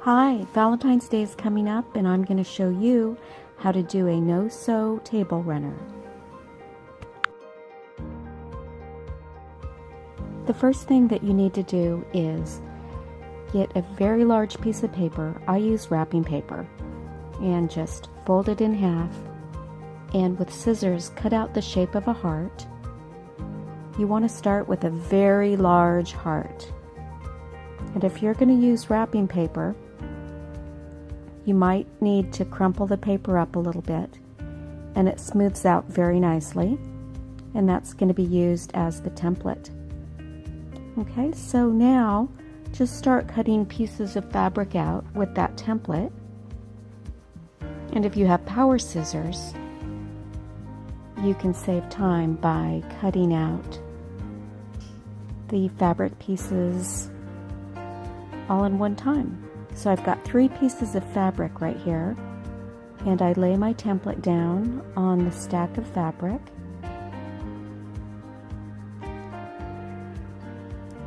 Hi, Valentine's Day is coming up and I'm going to show you how to do a no-sew table runner. The first thing that you need to do is get a very large piece of paper. I use wrapping paper, and just fold it in half, and with scissors cut out the shape of a heart. You want to start with a very large heart. And if you're going to use wrapping paper, you might need to crumple the paper up a little bit, and it smooths out very nicely, and that's going to be used as the template. Okay, so now just start cutting pieces of fabric out with that template. And if you have power scissors, you can save time by cutting out the fabric pieces all in one time. So I've got 3 pieces of fabric right here, and I lay my template down on the stack of fabric,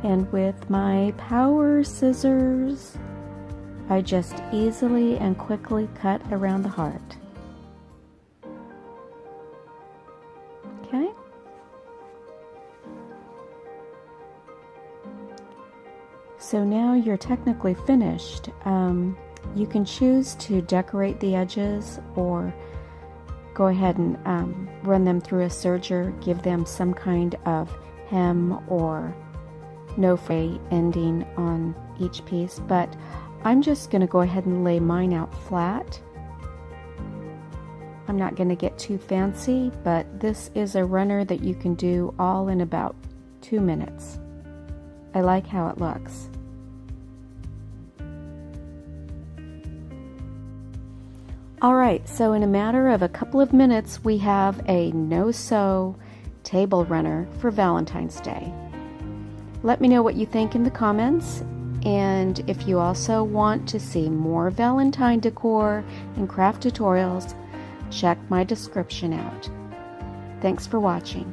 and with my power scissors I just easily and quickly cut around the heart. Okay. So now you're technically finished. You can choose to decorate the edges or go ahead and run them through a serger, give them some kind of hem or no fray ending on each piece, but I'm just going to go ahead and lay mine out flat. I'm not going to get too fancy, but this is a runner that you can do all in about 2 minutes. I like how it looks. Alright, so in a matter of a couple of minutes we have a no-sew table runner for Valentine's Day. Let me know what you think in the comments, and if you also want to see more Valentine decor and craft tutorials, check my description out. Thanks for watching.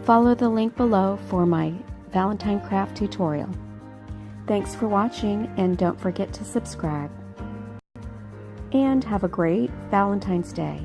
Follow the link below for my Valentine craft tutorial. Thanks for watching, and don't forget to subscribe. And have a great Valentine's Day.